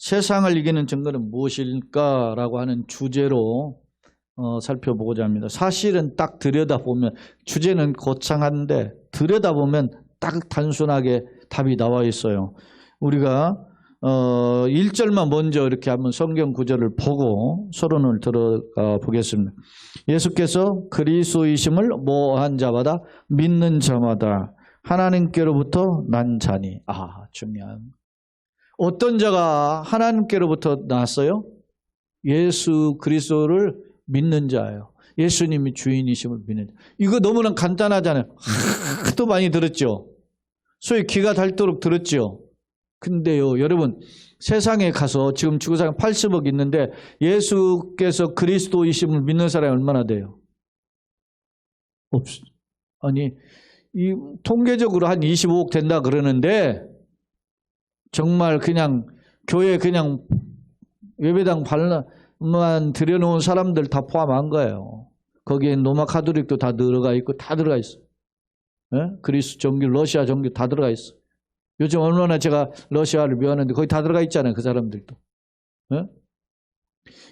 세상을 이기는 증거는 무엇일까라고 하는 주제로 살펴보고자 합니다. 사실은 딱 들여다보면 주제는 거창한데 들여다보면 딱 단순하게 답이 나와 있어요. 우리가 1절만 먼저 이렇게 한번 성경 구절을 보고 서론을 들어가 보겠습니다. 예수께서 그리스도이심을 뭐한 자마다 믿는 자마다 하나님께로부터 난 자니. 중요한. 어떤 자가 하나님께로부터 났어요? 예수 그리스도를 믿는 자예요. 예수님이 주인이심을 믿는 자. 이거 너무나 간단하잖아요. 하도 많이 들었죠. 소위 귀가 닳도록 들었죠. 근데요, 여러분, 세상에 가서 지금 지구상에 80억 있는데 예수께서 그리스도이심을 믿는 사람이 얼마나 돼요? 아니, 이 통계적으로 한 25억 된다 그러는데 정말 그냥 교회 그냥 예배당 발만 들여놓은 사람들 다 포함한 거예요. 거기에 로마 카톨릭도 다 들어가 있고 다 들어가 있어요. 그리스 종교, 러시아 종교 다 들어가 있어요. 요즘 얼마나 제가 러시아를 미워하는데 거기 다 들어가 있잖아요. 그 사람들도.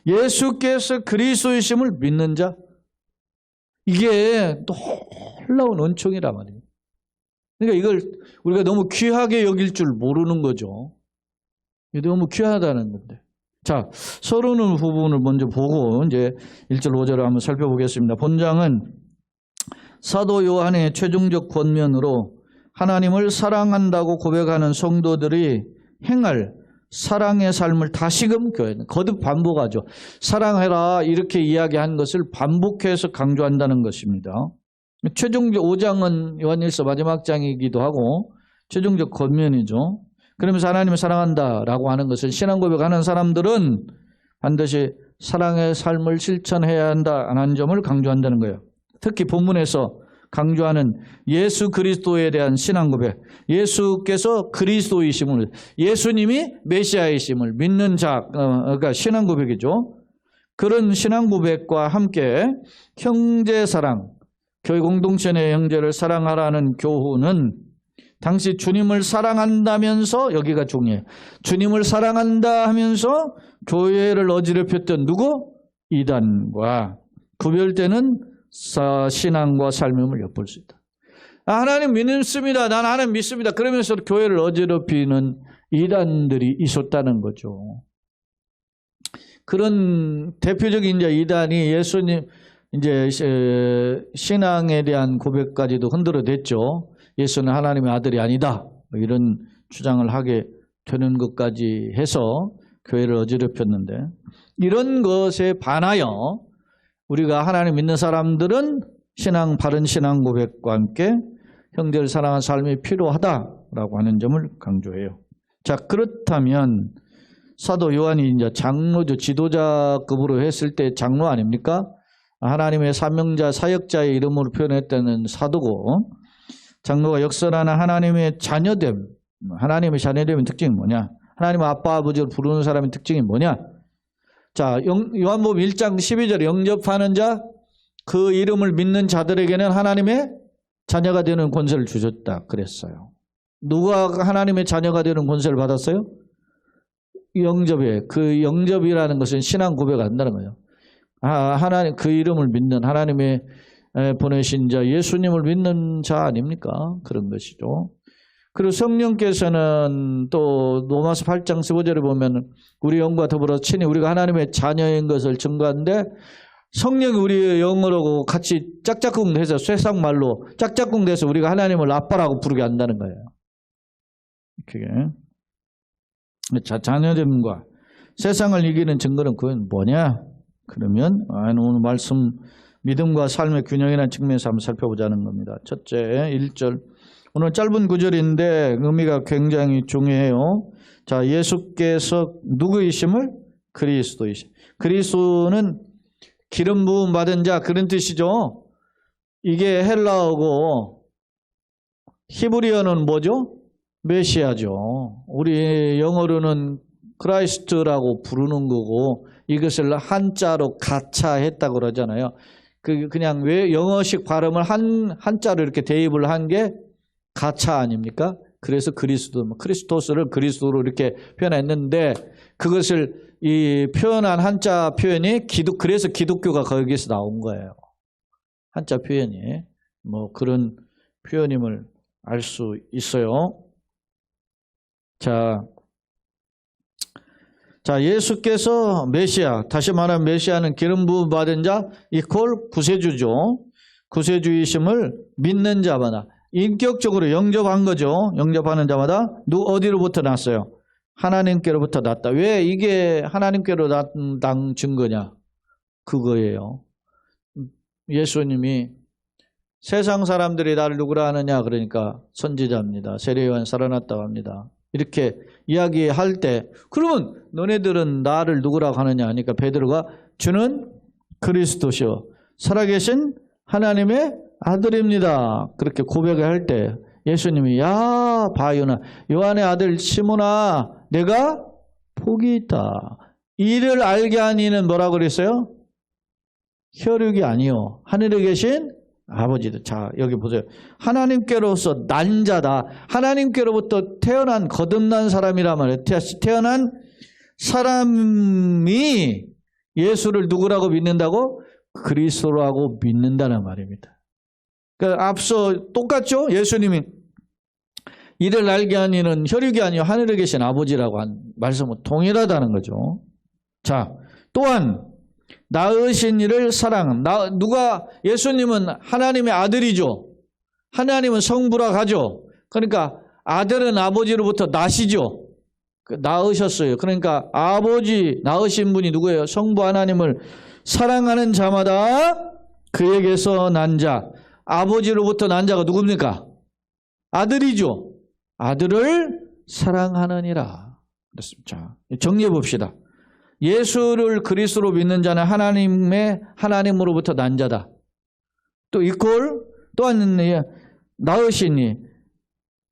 예수께서 그리스도이심을 믿는 자. 이게 놀라운 은총이란 말이에요. 그러니까 이걸 우리가 너무 귀하게 여길 줄 모르는 거죠. 이게 너무 귀하다는 건데. 자, 서론의 부분을 먼저 보고 이제 1절 5절을 한번 살펴보겠습니다. 본장은 사도 요한의 최종적 권면으로 하나님을 사랑한다고 고백하는 성도들이 행할 사랑의 삶을 다시금 교회는 거듭 반복하죠. 사랑해라 이렇게 이야기한 것을 반복해서 강조한다는 것입니다. 최종적 5장은 요한일서 마지막 장이기도 하고 최종적 권면이죠. 그러면서 하나님을 사랑한다라고 하는 것을 신앙 고백하는 사람들은 반드시 사랑의 삶을 실천해야 한다는 점을 강조한다는 거예요. 특히 본문에서 강조하는 예수 그리스도에 대한 신앙 고백, 예수께서 그리스도이심을, 예수님이 메시아이심을 믿는 자, 그러니까 신앙 고백이죠. 그런 신앙 고백과 함께 형제 사랑, 교회 공동체 내 형제를 사랑하라는 교훈은 당시 주님을 사랑한다면서, 여기가 중요해요. 주님을 사랑한다 하면서 교회를 어지럽혔던 누구? 이단과 구별되는 신앙과 삶임을 엿볼 수 있다. 하나님 믿습니다. 난 하나님 믿습니다. 그러면서 교회를 어지럽히는 이단들이 있었다는 거죠. 그런 대표적인 이제 이단이 예수님 이제 신앙에 대한 고백까지도 흔들어댔죠. 예수는 하나님의 아들이 아니다. 이런 주장을 하게 되는 것까지 해서 교회를 어지럽혔는데, 이런 것에 반하여 우리가 하나님 믿는 사람들은 바른 신앙 고백과 함께 형제를 사랑하는 삶이 필요하다라고 하는 점을 강조해요. 자, 그렇다면 사도 요한이 이제 장로죠. 지도자급으로 했을 때 장로 아닙니까? 하나님의 사명자, 사역자의 이름으로 표현했다는 사도고, 장로가 역설하는 하나님의 자녀됨, 하나님의 자녀됨의 특징이 뭐냐? 하나님의 아빠, 아버지를 부르는 사람의 특징이 뭐냐? 자, 요한복음 1장 12절에 영접하는 자, 그 이름을 믿는 자들에게는 하나님의 자녀가 되는 권세를 주셨다 그랬어요. 누가 하나님의 자녀가 되는 권세를 받았어요? 영접에. 그 영접이라는 것은 신앙 고백을 한다는 거예요. 하나님, 그 이름을 믿는 하나님의 보내신 자, 예수님을 믿는 자 아닙니까? 그런 것이죠. 그리고 성령께서는 또 로마서 8장 15절에 보면 우리 영과 더불어 친히 우리가 하나님의 자녀인 것을 증거하는데, 성령이 우리의 영으로 같이 짝짝꿍 돼서, 세상 말로 짝짝꿍 돼서 우리가 하나님을 아빠라고 부르게 한다는 거예요. 그게 자녀됨과 세상을 이기는 증거는 그건 뭐냐? 그러면 오늘 말씀 믿음과 삶의 균형이라는 측면에서 한번 살펴보자는 겁니다. 첫째, 1절. 오늘 짧은 구절인데 의미가 굉장히 중요해요. 자, 예수께서 누구이심을? 그리스도이심. 그리스도는 기름 부음 받은 자, 그런 뜻이죠. 이게 헬라어고 히브리어는 뭐죠? 메시아죠. 우리 영어로는 크라이스트라고 부르는 거고, 이것을 한자로 가차했다고 그러잖아요. 그냥 왜 영어식 발음을 한자로 이렇게 대입을 한 게 가차 아닙니까? 그래서 그리스도, 크리스토스를 그리스도로 이렇게 표현했는데, 그것을 이 표현한 한자 표현이 그래서 기독교가 거기서 나온 거예요. 한자 표현이 뭐 그런 표현임을 알 수 있어요. 자, 예수께서 메시아, 다시 말하면 메시아는 기름 부음 받은 자 이퀄 구세주죠. 구세주이심을 믿는 자마다 인격적으로 영접한 거죠. 영접하는 자마다 어디로부터 났어요? 하나님께로부터 났다. 왜 이게 하나님께로 난 증거냐? 그거예요. 예수님이 세상 사람들이 나를 누구라 하느냐 그러니까 선지자입니다. 세례요한 살아났다고 합니다. 이렇게 이야기할 때 그러면 너네들은 나를 누구라고 하느냐 하니까 베드로가 주는 그리스도시요 살아계신 하나님의 아들입니다. 그렇게 고백을 할 때 예수님이 야 바요나 요한의 아들 시몬아 내가 복이 있다. 이를 알게 한 이는 뭐라고 그랬어요? 혈육이 아니요 하늘에 계신 아버지도. 자 여기 보세요. 하나님께로서 난 자다. 하나님께로부터 태어난 거듭난 사람이란 말이에요. 태어난 사람이 예수를 누구라고 믿는다고? 그리스도라고 믿는다는 말입니다. 그러니까 앞서 똑같죠? 예수님이 이를 알게 한 이는 혈육이 아니요 하늘에 계신 아버지라고 한 말씀은 동일하다는 거죠. 자 또한 낳으신 이를 누가 예수님은 하나님의 아들이죠. 하나님은 성부라 하죠. 그러니까 아들은 아버지로부터 나시죠. 낳으셨어요. 그러니까 아버지 낳으신 분이 누구예요? 성부 하나님을 사랑하는 자마다 그에게서 난 자. 아버지로부터 난 자가 누굽니까? 아들이죠. 아들을 사랑하느니라. 그렇습니다. 정리해 봅시다. 예수를 그리스도로 믿는 자는 하나님으로부터 난 자다. 또 또한 낳으시니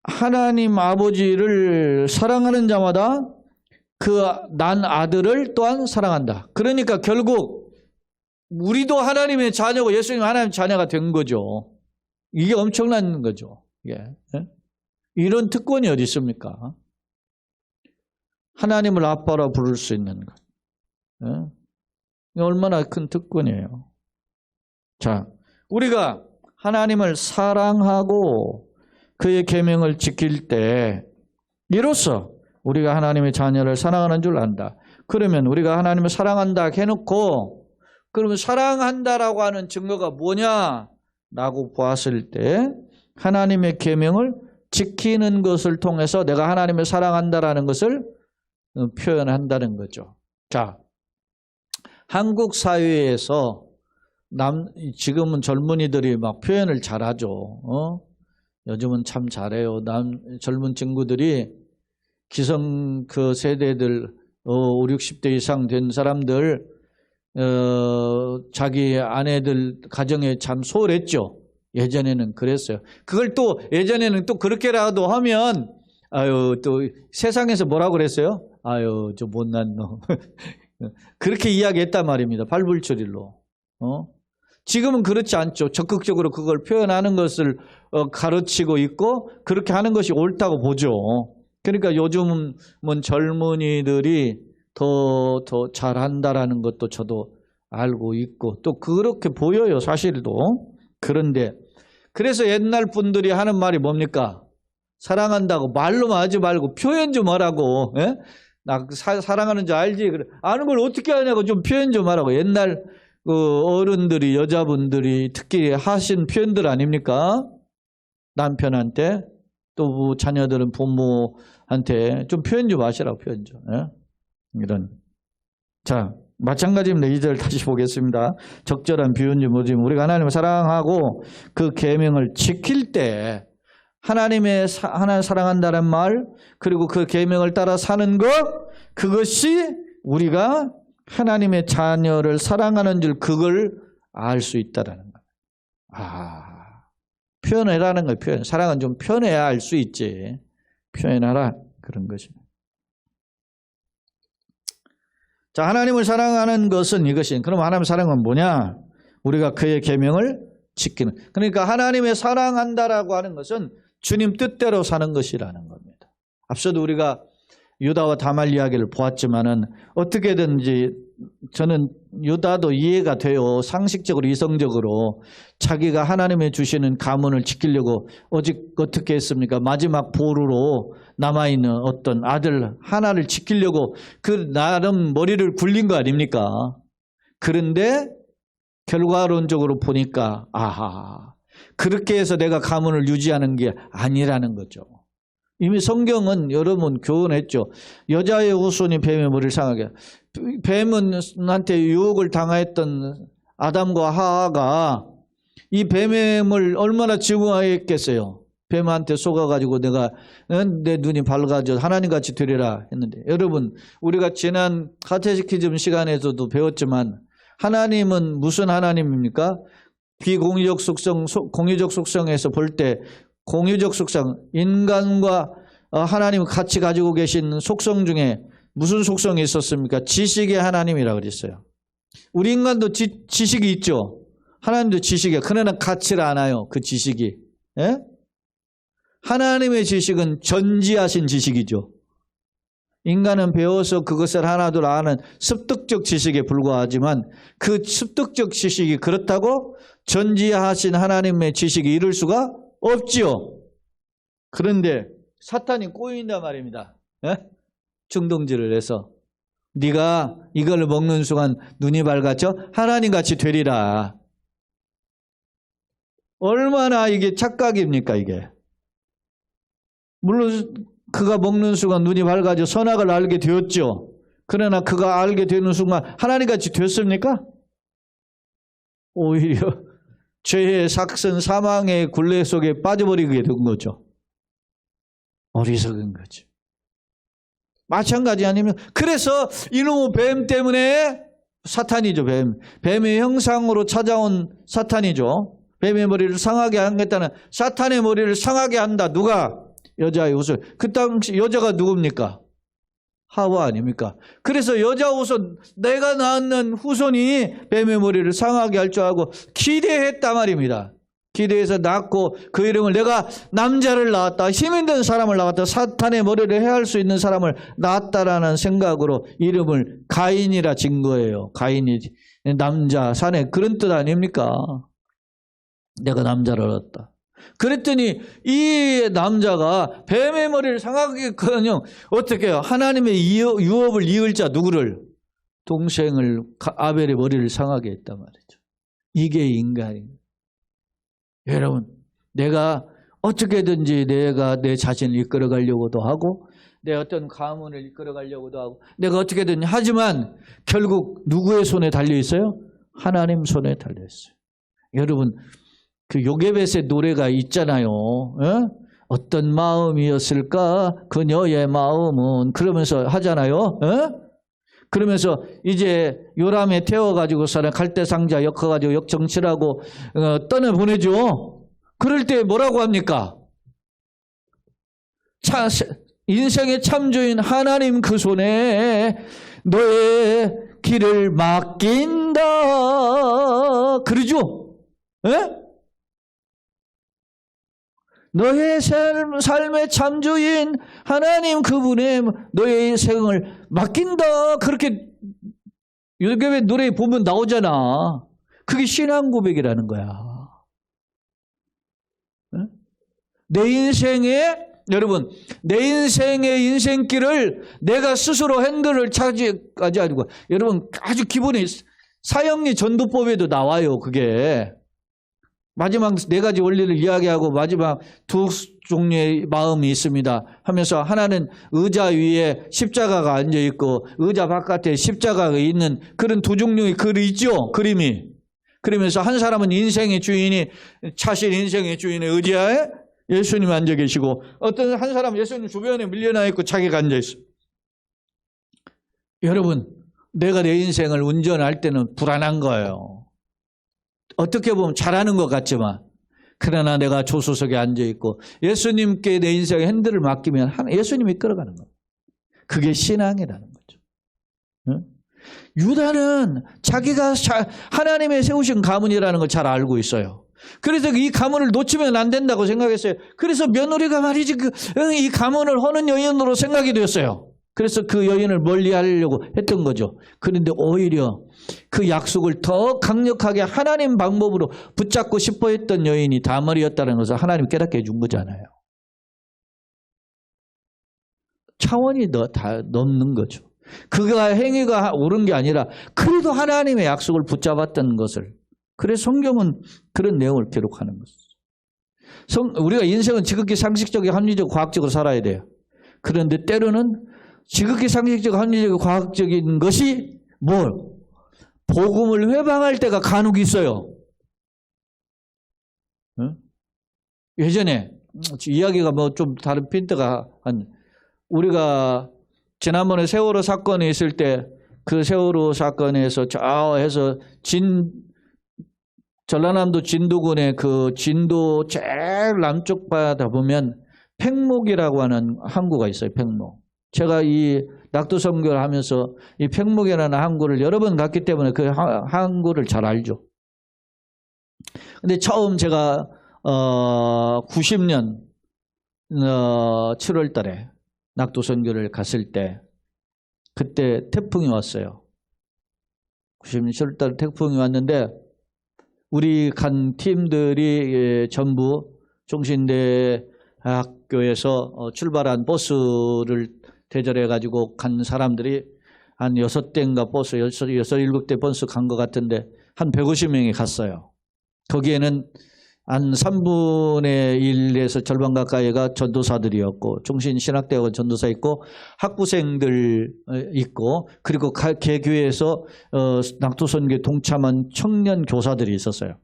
하나님 아버지를 사랑하는 자마다 그 난 아들을 또한 사랑한다. 그러니까 결국 우리도 하나님의 자녀고 예수님 하나님의 자녀가 된 거죠. 이게 엄청난 거죠. 예. 이런 특권이 어디 있습니까? 하나님을 아빠라 부를 수 있는 것. 얼마나 큰 특권이에요. 자, 우리가 하나님을 사랑하고 그의 계명을 지킬 때 이로써 우리가 하나님의 자녀를 사랑하는 줄 안다. 그러면 우리가 하나님을 사랑한다 해놓고 그러면 사랑한다라고 하는 증거가 뭐냐라고 보았을 때 하나님의 계명을 지키는 것을 통해서 내가 하나님을 사랑한다라는 것을 표현한다는 거죠. 자, 한국 사회에서 지금은 젊은이들이 막 표현을 잘하죠. 요즘은 참 잘해요. 젊은 친구들이 기성 그 세대들 5, 60대 이상 된 사람들 자기 아내들 가정에 참 소홀했죠. 예전에는 그랬어요. 그걸 또 예전에는 또 그렇게라도 하면 또 세상에서 뭐라고 그랬어요? 저 못난 놈. 그렇게 이야기했단 말입니다. 발불출일로. 지금은 그렇지 않죠. 적극적으로 그걸 표현하는 것을 가르치고 있고 그렇게 하는 것이 옳다고 보죠. 그러니까 요즘은 젊은이들이 더 잘한다라는 것도 저도 알고 있고 또 그렇게 보여요. 사실도. 그런데 그래서 옛날 분들이 하는 말이 뭡니까? 사랑한다고 말로만 하지 말고 표현 좀 하라고. 예? 나 사랑하는 줄 알지? 그래. 아는 걸 어떻게 하냐고 좀 표현 좀 하라고. 옛날 어른들이 여자분들이 특히 하신 표현들 아닙니까? 남편한테 또 자녀들은 부모한테 좀 표현 좀 하시라고 표현 좀. 예? 이런. 자, 마찬가지입니다. 2절 다시 보겠습니다. 적절한 비유인지 뭐지 우리가 하나님을 사랑하고 그 계명을 지킬 때 하나님 사랑한다는 말 그리고 그 계명을 따라 사는 것 그것이 우리가 하나님의 자녀를 사랑하는 줄 그걸 알 수 있다라는 거예요. 표현해라는 거예요. 표현. 사랑은 좀 표현해야 알 수 있지. 표현하라 그런 것입니다. 자, 하나님을 사랑하는 것은 이것이. 그럼 하나님의 사랑은 뭐냐? 우리가 그의 계명을 지키는. 그러니까 하나님의 사랑한다라고 하는 것은 주님 뜻대로 사는 것이라는 겁니다. 앞서도 우리가 유다와 다말 이야기를 보았지만은 어떻게든지 저는 유다도 이해가 돼요. 상식적으로 이성적으로 자기가 하나님의 주시는 가문을 지키려고 어떻게 했습니까? 마지막 보루로 남아있는 어떤 아들 하나를 지키려고 그 나름 머리를 굴린 거 아닙니까? 그런데 결과론적으로 보니까 아하, 그렇게 해서 내가 가문을 유지하는 게 아니라는 거죠. 이미 성경은 여러분 교훈했죠. 여자의 후손이 뱀의 머리를 상하게. 뱀은한테 유혹을 당했던 아담과 하하가 이 뱀을 얼마나 증오했겠어요. 뱀한테 속아가지고 내가 내 눈이 밝아져 하나님같이 되리라 했는데, 여러분 우리가 지난 카테키즘 시간에서도 배웠지만 하나님은 무슨 하나님입니까? 비공유적 속성, 공유적 속성에서 볼 때 공유적 속성, 인간과 하나님 같이 가지고 계신 속성 중에 무슨 속성이 있었습니까? 지식의 하나님이라고 그랬어요. 우리 인간도 지식이 있죠. 하나님도 지식이에요. 그러나 같지를 않아요. 그 지식이. 예? 하나님의 지식은 전지하신 지식이죠. 인간은 배워서 그것을 하나둘 아는 습득적 지식에 불과하지만 그 습득적 지식이 그렇다고 전지하신 하나님의 지식이 이룰 수가 없지요. 그런데 사탄이 꼬인단 말입니다. 예? 중동질을 해서 네가 이걸 먹는 순간 눈이 밝아져 하나님같이 되리라. 얼마나 이게 착각입니까 이게. 물론 그가 먹는 순간 눈이 밝아져 선악을 알게 되었죠. 그러나 그가 알게 되는 순간 하나님같이 됐습니까? 오히려 죄의 삭슨 사망의 굴레 속에 빠져버리게 된 거죠. 어리석은 거죠. 마찬가지 아니면 그래서 이놈의 뱀 때문에 사탄이죠. 뱀의 형상으로 찾아온 사탄이죠. 뱀의 머리를 상하게 하겠다는 사탄의 머리를 상하게 한다. 누가? 여자의 후손. 그 당시 여자가 누굽니까? 하와 아닙니까? 그래서 여자 후손, 내가 낳는 후손이 뱀의 머리를 상하게 할 줄 알고 기대했단 말입니다. 기대해서 낳고 그 이름을 내가 남자를 낳았다, 힘있는 사람을 낳았다, 사탄의 머리를 해할 수 있는 사람을 낳았다라는 생각으로 이름을 가인이라 진 거예요. 가인이 남자, 사내, 그런 뜻 아닙니까? 내가 남자를 얻었다. 그랬더니 이 남자가 뱀의 머리를 상하게커녕 어떻게 해요? 하나님의 유업을 이을 자 누구를? 동생을 아벨의 머리를 상하게 했단 말이죠. 이게 인간입니다. 여러분, 내가 어떻게든지 내가 내 자신을 이끌어가려고도 하고 내 어떤 가문을 이끌어가려고도 하고 내가 어떻게든 하지만 결국 누구의 손에 달려있어요? 하나님 손에 달려있어요. 여러분, 그 요게벳의 노래가 있잖아요. 어? 어떤 마음이었을까? 그녀의 마음은 그러면서 하잖아요. 어? 그러면서 이제 요람에 태워가지고서는 갈대상자 엮어가지고 역정치라고 떠내보내죠. 그럴 때 뭐라고 합니까? 인생의 참조인 하나님 그 손에 너의 길을 맡긴다. 그러죠? 에? 너의 삶의 참조인 하나님 그분의 너의 생을 맡긴다. 그렇게 요괴의 노래에 보면 나오잖아. 그게 신앙 고백이라는 거야. 내 인생에 여러분, 내 인생의 인생길을 내가 스스로 핸들을 차지하지 않고, 여러분 아주 기본이 사형리 전도법에도 나와요. 그게 마지막 네 가지 원리를 이야기하고 마지막 두 종류의 마음이 있습니다 하면서 하나는 의자 위에 십자가가 앉아있고 의자 바깥에 십자가가 있는 그런 두 종류의 글이 있죠. 그림이. 그러면서 한 사람은 인생의 주인이 자신 인생의 주인의 의자에 예수님 앉아 계시고 어떤 한 사람은 예수님 주변에 밀려나 있고 자기가 앉아있어요. 여러분, 내가 내 인생을 운전할 때는 불안한 거예요. 어떻게 보면 잘하는 것 같지만 그러나 내가 조수석에 앉아있고 예수님께 내 인생의 핸들을 맡기면 예수님이 끌어가는 거예요. 그게 신앙이라는 거죠. 응? 유다는 자기가 하나님의 세우신 가문이라는 걸 잘 알고 있어요. 그래서 이 가문을 놓치면 안 된다고 생각했어요. 그래서 며느리가 말이지 이 가문을 허는 여인으로 생각이 되었어요. 그래서 그 여인을 멀리 하려고 했던 거죠. 그런데 오히려 그 약속을 더 강력하게 하나님 방법으로 붙잡고 싶어 했던 여인이 다말이었다는 것을 하나님 깨닫게 해준 거잖아요. 차원이 다 넘는 거죠. 그가 행위가 옳은 게 아니라 그래도 하나님의 약속을 붙잡았던 것을. 그래서 성경은 그런 내용을 기록하는 것이죠. 우리가 인생은 지극히 상식적이고 합리적, 과학적으로 살아야 돼요. 그런데 때로는 지극히 상식적, 합리적, 과학적인 것이 뭘? 복음을 회방할 때가 간혹 있어요. 응? 예전에 이야기가 뭐 좀 다른 핀트가 우리가 지난번에 세월호 사건이 있을 때 그 세월호 사건에서 해서 전라남도 진도군의 그 진도 제일 남쪽 바다 보면 팽목이라고 하는 항구가 있어요. 팽목. 제가 이 낙도 선교를 하면서 이 팽목이라는 항구를 여러 번 갔기 때문에 그 항구를 잘 알죠. 근데 처음 제가 90년 7월 달에 낙도 선교를 갔을 때 그때 태풍이 왔어요. 90년 7월 달에 태풍이 왔는데 우리 간 팀들이 전부 종신대학교에서 출발한 버스를 대절해가지고 간 사람들이 한 6대인가 버스, 7대 버스 간 것 같은데 한 150명이 갔어요. 거기에는 한 3분의 1에서 절반 가까이가 전도사들이었고 종신신학대학원 전도사 있고 학부생들 있고 그리고 개교에서 낙도선교에 동참한 청년 교사들이 있었어요.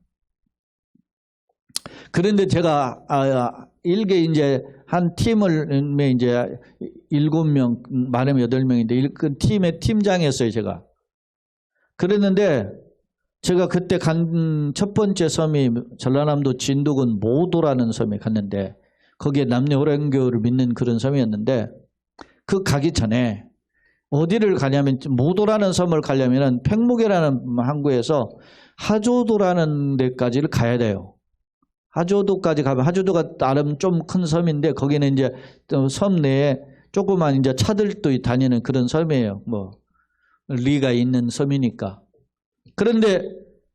그런데 제가 일개 이제 한 팀을 이제 7명, 많으면 8명인데 그 팀의 팀장이었어요, 제가. 그랬는데 제가 그때 간 첫 번째 섬이 전라남도 진도군 모도라는 섬에 갔는데 거기에 남녀호랭교를 믿는 그런 섬이었는데 그 가기 전에 어디를 가냐면 모도라는 섬을 가려면 팽목이라는 항구에서 하조도라는 데까지를 가야 돼요. 하조도까지 가면 하조도가 나름 좀 큰 섬인데 거기는 이제 섬 내에 조그만 이제 차들도 다니는 그런 섬이에요. 뭐 리가 있는 섬이니까. 그런데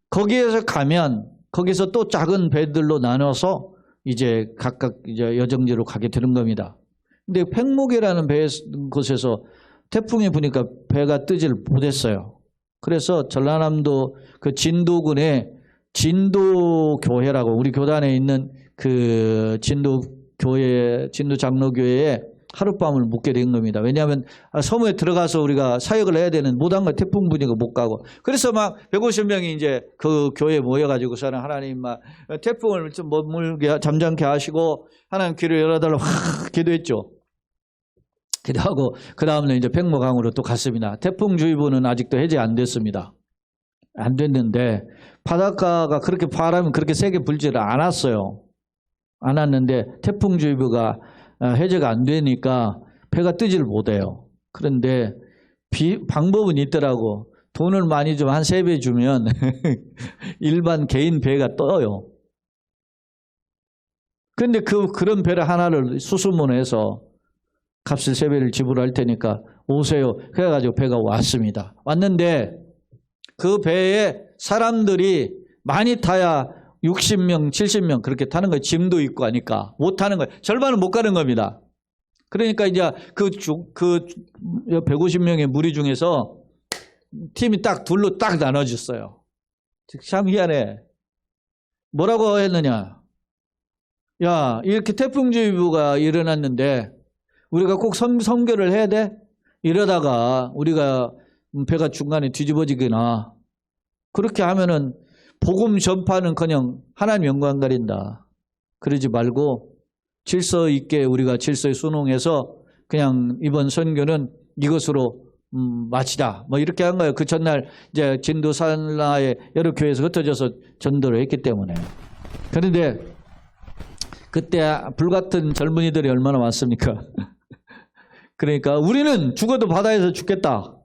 거기에서 가면 거기서 또 작은 배들로 나눠서 이제 각각 이제 여정지로 가게 되는 겁니다. 근데 팽목이라는 곳에서 태풍이 부니까 배가 뜨질 못했어요. 그래서 전라남도 그 진도군의 진도교회라고 우리 교단에 있는 그 진도교회, 진도장로교회에 하룻밤을 묵게 된 겁니다. 왜냐하면 섬에 들어가서 우리가 사역을 해야 되는 못한 거 태풍 분위기가 못 가고 그래서 막 150명이 이제 그 교회에 모여가지고서는 하나님 막 태풍을 좀 머물게 잠잠케 하시고 하나님 길을 열어달라고 기도했죠. 기도하고 그 다음에 이제 팽목항으로 또 갔습니다. 태풍주의보는 아직도 해제 안 됐습니다. 안 됐는데 바닷가가 그렇게 바람이 그렇게 세게 불지를 않았어요. 안 왔는데 태풍주의보가 해제가 안 되니까 배가 뜨지를 못해요. 그런데 방법은 있더라고. 돈을 많이 좀 한 3배 주면 일반 개인 배가 떠요. 그런데 그런 배를 하나를 수수문해서 값을 3배를 지불할 테니까 오세요. 그래가지고 배가 왔습니다. 왔는데 그 배에 사람들이 많이 타야 60명, 70명 그렇게 타는 거예요. 짐도 있고 하니까 못 타는 거예요. 절반은 못 가는 겁니다. 그러니까 이제 그 150명의 무리 중에서 팀이 딱 둘로 딱 나눠졌어요. 참 희한해. 뭐라고 했느냐? 야, 이렇게 태풍주의보가 일어났는데 우리가 꼭 선교를 해야 돼? 이러다가 우리가 배가 중간에 뒤집어지거나 그렇게 하면은 복음 전파는커녕 하나님 영광 가린다. 그러지 말고 질서 있게 우리가 질서에 순응해서 그냥 이번 선교는 이것으로 마치자. 뭐 이렇게 한 거예요. 그 전날 이제 진도 산라의 여러 교회에서 흩어져서 전도를 했기 때문에. 그런데 그때 불같은 젊은이들이 얼마나 많습니까? 그러니까 우리는 죽어도 바다에서 죽겠다.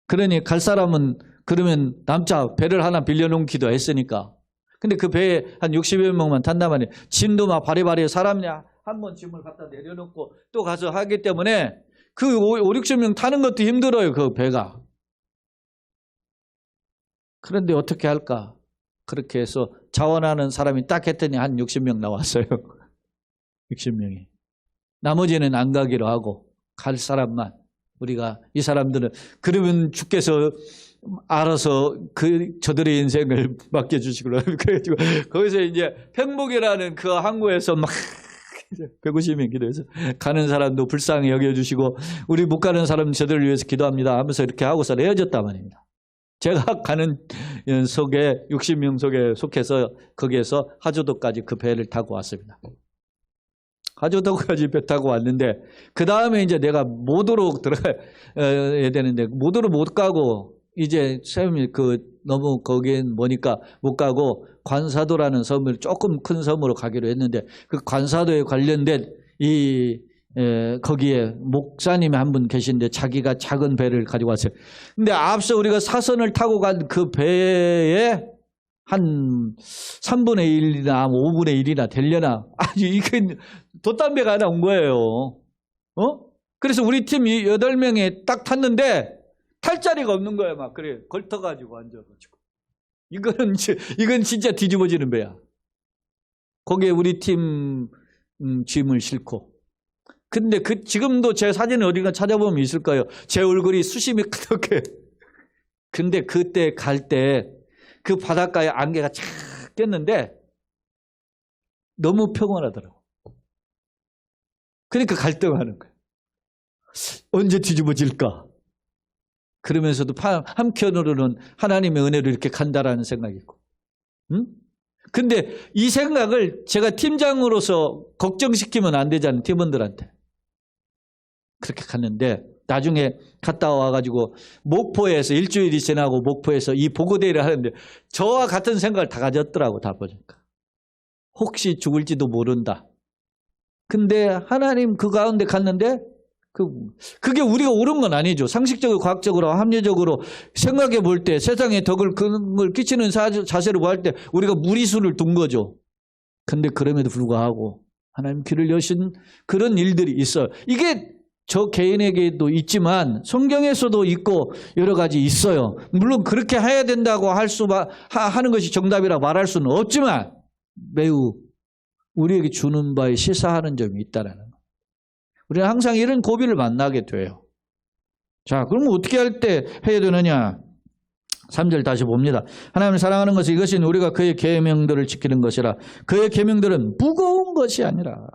그러니 갈 사람은 그러면 남자 배를 하나 빌려놓기도 했으니까. 근데 그 배에 한 60여 명만 탄단 말이에요. 짐도 막 바리바리 사람이 한 번 짐을 갖다 내려놓고 또 가서 하기 때문에 그 5, 60명 타는 것도 힘들어요. 그 배가. 그런데 어떻게 할까? 그렇게 해서 자원하는 사람이 딱 했더니 한 60명 나왔어요. 60명이. 나머지는 안 가기로 하고 갈 사람만 우리가 이 사람들은 그러면 주께서 알아서 저들의 인생을 맡겨주시구나. 그래가지고 거기서 이제 행복이라는 그 항구에서 막 150명 기도해서 가는 사람도 불쌍히 여겨주시고 우리 못 가는 사람 저들을 위해서 기도합니다 하면서 이렇게 하고서 헤어졌단 말입니다. 제가 가는 속에 60명 속에 속해서 거기에서 하조도까지 그 배를 타고 왔습니다. 하조도까지 배 타고 왔는데 그 다음에 이제 내가 모도로 들어가야 되는데 모도로 못 가고 이제 쌤이 너무 거긴 뭐니까 못 가고 관사도라는 섬을 조금 큰 섬으로 가기로 했는데 그 관사도에 관련된 거기에 목사님이 한 분 계신데 자기가 작은 배를 가지고 왔어요. 근데 앞서 우리가 사선을 타고 간 그 배에 한 3분의 1이나 5분의 1이나 되려나 아주 이게 돛담배가 하나 온 거예요. 그래서 우리 팀 8명이 딱 탔는데 탈 자리가 없는 거야. 막 그래 걸터가지고 앉아가지고 이건 진짜 뒤집어지는 배야. 거기에 우리 팀 짐을 싣고. 근데 지금도 제 사진을 어딘가 찾아보면 있을 거예요. 제 얼굴이 수심이 그렇게. 근데 그때 갈 때 그 바닷가에 안개가 착 꼈는데 너무 평온하더라고. 그러니까 갈등하는 거예요. 언제 뒤집어질까? 그러면서도 한편으로는 하나님의 은혜로 이렇게 간다라는 생각이 있고. 근데 이 생각을 제가 팀장으로서 걱정시키면 안 되잖아요. 팀원들한테. 그렇게 갔는데 나중에 갔다 와가지고 목포에서 일주일이 지나고 목포에서 이 보고대회를 하는데 저와 같은 생각을 다 가졌더라고. 다 보니까. 혹시 죽을지도 모른다. 근데 하나님 그 가운데 갔는데 그게 우리가 옳은 건 아니죠. 상식적으로 과학적으로 합리적으로 생각해 볼 때 세상에 덕을 끼치는 자세로 볼 때 우리가 무리수를 둔 거죠. 근데 그럼에도 불구하고 하나님 길을 여신 그런 일들이 있어요. 이게 저 개인에게도 있지만 성경에서도 있고 여러 가지 있어요. 물론 그렇게 해야 된다고 하는 것이 정답이라고 말할 수는 없지만 매우 우리에게 주는 바에 시사하는 점이 있다라는 거. 우리는 항상 이런 고비를 만나게 돼요. 자, 그럼 어떻게 할 때 해야 되느냐? 3절 다시 봅니다. 하나님을 사랑하는 것은 이것이 우리가 그의 계명들을 지키는 것이라. 그의 계명들은 무거운 것이 아니라.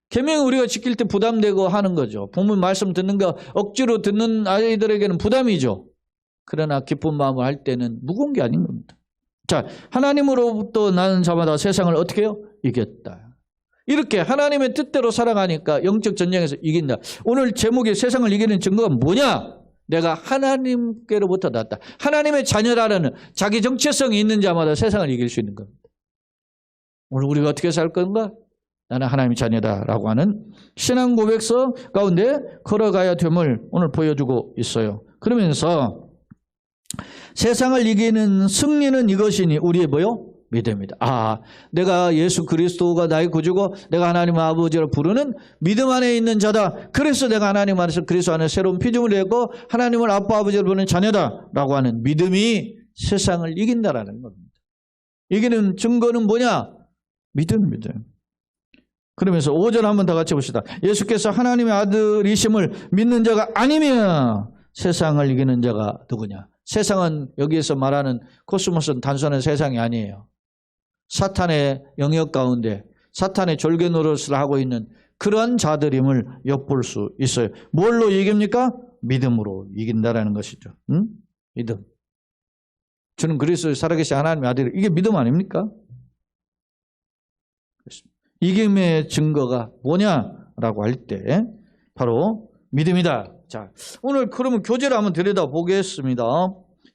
계명을 우리가 지킬 때 부담되고 하는 거죠. 부모 말씀 듣는 거 억지로 듣는 아이들에게는 부담이죠. 그러나 기쁜 마음을 할 때는 무거운 게 아닌 겁니다. 자, 하나님으로부터 나는 자마다 세상을 어떻게 해요? 이겼다. 이렇게 하나님의 뜻대로 살아가니까 영적 전쟁에서 이긴다. 오늘 제목이 세상을 이기는 증거가 뭐냐? 내가 하나님께로부터 났다. 하나님의 자녀라는 자기 정체성이 있는 자마다 세상을 이길 수 있는 겁니다. 오늘 우리가 어떻게 살 건가? 나는 하나님의 자녀다라고 하는 신앙 고백서 가운데 걸어가야 됨을 오늘 보여주고 있어요. 그러면서 세상을 이기는 승리는 이것이니 우리의 뭐요? 믿음이다. 내가 예수 그리스도가 나의 구주고 내가 하나님 아버지를 부르는 믿음 안에 있는 자다. 그래서 내가 하나님 안에서 그리스도 안에 새로운 피조물을 했고 하나님을 아빠 아버지를 부르는 자녀다라고 하는 믿음이 세상을 이긴다라는 겁니다. 이기는 증거는 뭐냐? 믿음입니다. 그러면서 5절 한번 더 같이 봅시다. 예수께서 하나님의 아들이심을 믿는 자가 아니면 세상을 이기는 자가 누구냐? 세상은 여기에서 말하는 코스모스는 단순한 세상이 아니에요. 사탄의 영역 가운데 사탄의 졸개 노릇을 하고 있는 그런 자들임을 엿볼 수 있어요. 뭘로 이깁니까? 믿음으로 이긴다라는 것이죠. 믿음. 주는 그리스도의 살아계신 하나님의 아들. 이게 믿음 아닙니까? 이김의 증거가 뭐냐라고 할 때 바로 믿음이다. 자, 오늘 그러면 교재를 한번 들여다보겠습니다.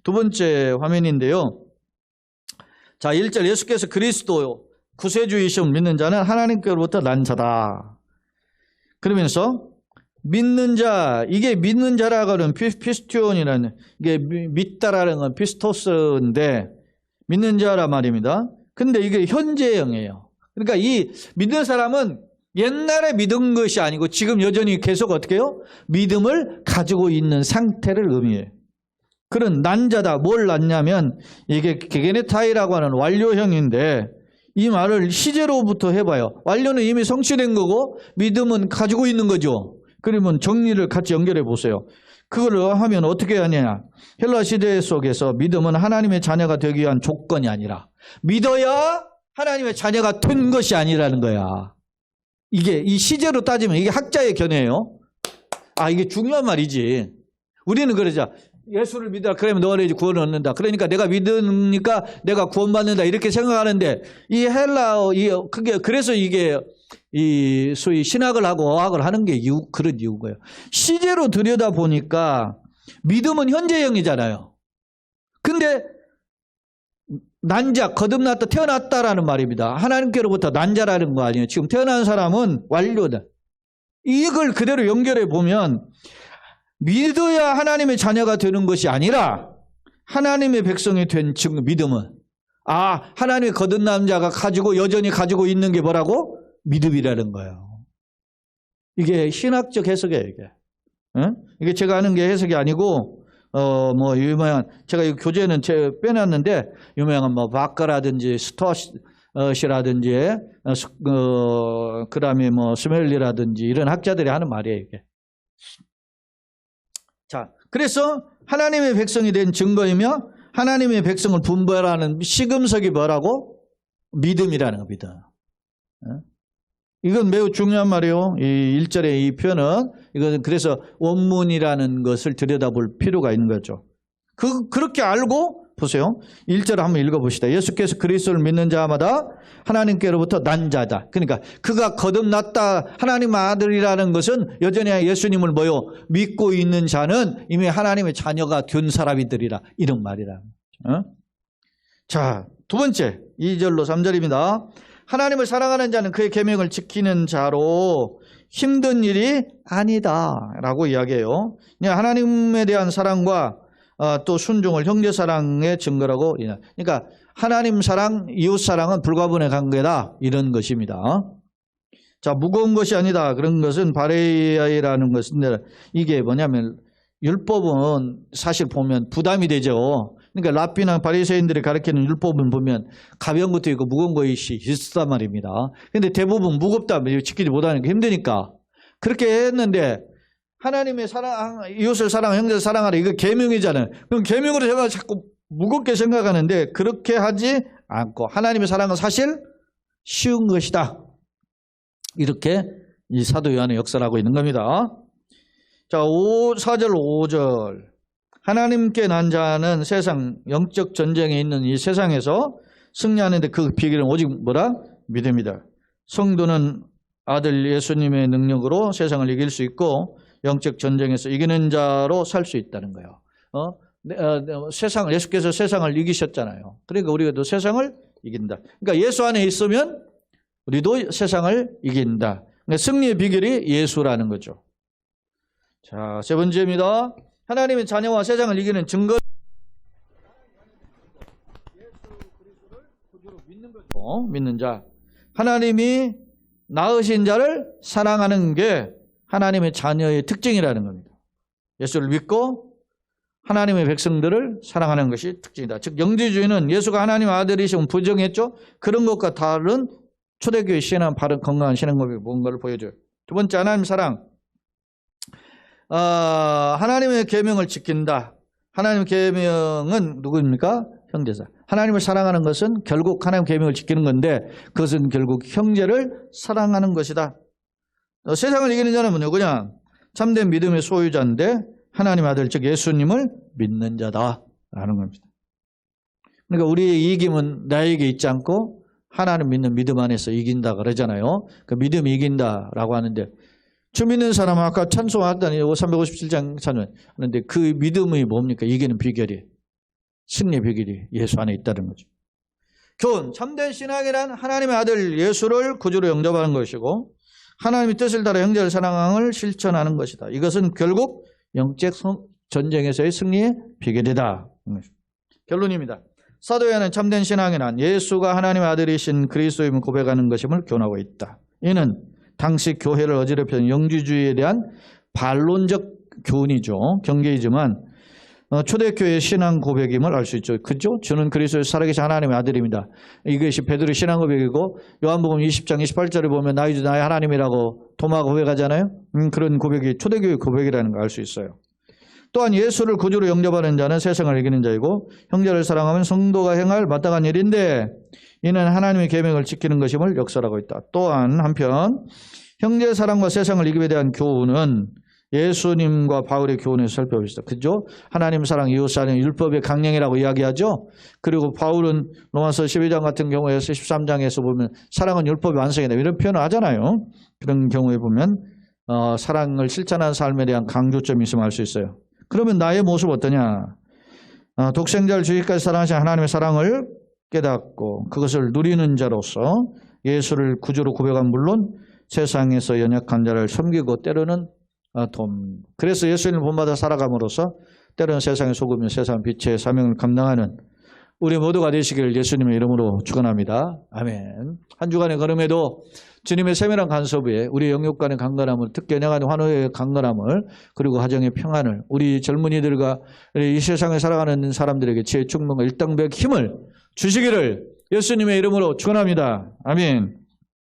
두 번째 화면인데요. 자, 1절 예수께서 그리스도 구세주이심을 믿는 자는 하나님께로부터 난 자다. 그러면서 믿는 자, 이게 믿는 자라고 하는 피스티온이라는 이게 믿다라는 건 피스토스인데 믿는 자라 말입니다. 근데 이게 현재형이에요. 그러니까 이 믿는 사람은 옛날에 믿은 것이 아니고 지금 여전히 계속 어떻게 해요? 믿음을 가지고 있는 상태를 의미해요. 그런 난자다. 뭘 낳냐면 이게 게게네타이라고 하는 완료형인데 이 말을 시제로부터 해봐요. 완료는 이미 성취된 거고 믿음은 가지고 있는 거죠. 그러면 정리를 같이 연결해 보세요. 그걸 하면 어떻게 하냐. 헬라 시대 속에서 믿음은 하나님의 자녀가 되기 위한 조건이 아니라 믿어야 하나님의 자녀가 된 것이 아니라는 거야. 이게 이 시제로 따지면 이게 학자의 견해예요. 아, 이게 중요한 말이지. 우리는 그러자. 예수를 믿어라. 그러면 너를 이제 구원을 얻는다. 그러니까 내가 믿으니까 내가 구원받는다. 이렇게 생각하는데 이 그게 그래서 이게 이 소위 신학을 하고 어학을 하는 게 그런 이유인 거예요. 시제로 들여다 보니까 믿음은 현재형이잖아요. 근데 난자, 거듭났다, 태어났다라는 말입니다. 하나님께로부터 난자라는 거 아니에요. 지금 태어난 사람은 완료다. 이걸 그대로 연결해 보면 믿어야 하나님의 자녀가 되는 것이 아니라 하나님의 백성이 된 믿음은 하나님의 거듭난 자가 여전히 가지고 있는 게 뭐라고? 믿음이라는 거예요. 이게 신학적 해석이에요, 이게. 응? 이게 제가 하는 게 해석이 아니고 유명한, 제가 이 교재는 제가 빼놨는데, 유명한 바카라든지 스토시라든지, 그 다음에 스멜리라든지 이런 학자들이 하는 말이에요, 이게. 자, 그래서 하나님의 백성이 된 증거이며, 하나님의 백성을 분별하는 시금석이 뭐라고? 믿음이라는 겁니다. 이건 매우 중요한 말이에요. 이 1절의 이 표현은 이것은 그래서 원문이라는 것을 들여다볼 필요가 있는 거죠. 그렇게 알고 보세요. 1절 한번 읽어봅시다. 예수께서 그리스도를 믿는 자마다 하나님께로부터 난 자다. 그러니까 그가 거듭났다. 하나님 아들이라는 것은 여전히 예수님을 믿고 있는 자는 이미 하나님의 자녀가 된 사람이들이라. 이런 말이라. 자, 두 번째 2절로 3절입니다. 하나님을 사랑하는 자는 그의 계명을 지키는 자로 힘든 일이 아니다라고 이야기해요. 하나님에 대한 사랑과 또 순종을 형제사랑의 증거라고. 그러니까 하나님 사랑, 이웃 사랑은 불가분의 관계다. 이런 것입니다. 자, 무거운 것이 아니다. 그런 것은 바레이라는 것은 이게 뭐냐면 율법은 사실 보면 부담이 되죠. 그러니까 랍비나 바리새인들이 가르치는 율법은 보면 가벼운 것도 있고 무거운 것이 있단 말입니다. 그런데 대부분 무겁다, 지키지 못하니까 힘드니까 그렇게 했는데 하나님의 사랑, 이웃을 사랑, 형제를 사랑하라. 이거 계명이잖아요. 그럼 계명으로 제가 자꾸 무겁게 생각하는데 그렇게 하지 않고 하나님의 사랑은 사실 쉬운 것이다. 이렇게 이 사도 요한의 역사를 하고 있는 겁니다. 자, 4절 5절. 하나님께 난 자는 세상 영적 전쟁에 있는 이 세상에서 승리하는데 그 비결은 오직 믿음이다. 성도는 아들 예수님의 능력으로 세상을 이길 수 있고 영적 전쟁에서 이기는 자로 살 수 있다는 거예요. 예수께서 세상을 이기셨잖아요. 그러니까 우리가 세상을 이긴다. 그러니까 예수 안에 있으면 우리도 세상을 이긴다. 그러니까 승리의 비결이 예수라는 거죠. 자, 세 번째입니다. 하나님의 자녀와 세상을 이기는 증거. 예수 그리스도를 구주로 믿는 거죠. 믿는 자. 하나님이 낳으신 자를 사랑하는 게 하나님의 자녀의 특징이라는 겁니다. 예수를 믿고 하나님의 백성들을 사랑하는 것이 특징이다. 즉 영지주의는 예수가 하나님의 아들이시면 부정했죠. 그런 것과 다른 초대교회 신앙, 바른 건강한 신앙법이 뭔가를 보여줘요. 두 번째, 하나님 사랑. 하나님의 계명을 지킨다. 하나님의 계명은 누구입니까? 형제사. 하나님을 사랑하는 것은 결국 하나님의 계명을 지키는 건데 그것은 결국 형제를 사랑하는 것이다. 세상을 이기는 자는 누구냐? 참된 믿음의 소유자인데 하나님의 아들 즉 예수님을 믿는 자다라는 겁니다. 그러니까 우리의 이김은 나에게 있지 않고 하나님 믿는 믿음 안에서 이긴다 그러잖아요. 그 믿음이 이긴다라고 하는데 주 믿는 사람은 아까 찬송하다니 357장 찬송 하는데 그 믿음이 뭡니까? 이기는 비결이, 승리의 비결이 예수 안에 있다는 거죠. 교훈, 참된 신앙이란 하나님의 아들 예수를 구주로 영접하는 것이고 하나님의 뜻을 따라 형제를 사랑을 실천하는 것이다. 이것은 결국 영적 전쟁에서의 승리의 비결이다. 결론입니다. 사도 요한은 참된 신앙이란 예수가 하나님의 아들이신 그리스도임을 고백하는 것임을 교훈하고 있다. 이는 당시 교회를 어지럽히는 영지주의에 대한 반론적 교훈이죠. 경계이지만 초대교회의 신앙 고백임을 알 수 있죠. 그죠? 저는 그리스도의 살아계신 하나님의 아들입니다. 이것이 베드로의 신앙 고백이고 요한복음 20장 28절에 보면 나의 주 나의 하나님이라고 도마가 고백하잖아요. 그런 고백이 초대교회 고백이라는 걸 알 수 있어요. 또한 예수를 구주로 영접하는 자는 세상을 이기는 자이고 형제를 사랑하면 성도가 행할 마땅한 일인데 이는 하나님의 계명을 지키는 것임을 역설하고 있다. 또한 한편 형제 사랑과 세상을 이김에 대한 교훈은 예수님과 바울의 교훈에서 살펴봅시다. 그죠? 하나님 사랑, 이웃 사랑, 율법의 강령이라고 이야기하죠. 그리고 바울은 로마서 12장 같은 경우에서 13장에서 보면 사랑은 율법의 완성이다 이런 표현을 하잖아요. 그런 경우에 보면 사랑을 실천하는 삶에 대한 강조점이 있음을 알 수 있어요. 그러면 나의 모습 어떠냐? 독생자를 주기까지 사랑하신 하나님의 사랑을 깨닫고 그것을 누리는 자로서 예수를 구주로 고백한 물론 세상에서 연약한 자를 섬기고 때로는 그래서 예수님을 본받아 살아감으로써 때로는 세상의 소금이며 세상 빛의 사명을 감당하는 우리 모두가 되시기를 예수님의 이름으로 축원합니다. 아멘. 한 주간의 걸음에도 주님의 세밀한 간섭에 우리 영육간의 강건함을 특히 연약한 환호의 강건함을 그리고 가정의 평안을 우리 젊은이들과 이 세상에 살아가는 사람들에게 지혜 충만과 일당백 힘을 주시기를 예수님의 이름으로 축원합니다. 아멘.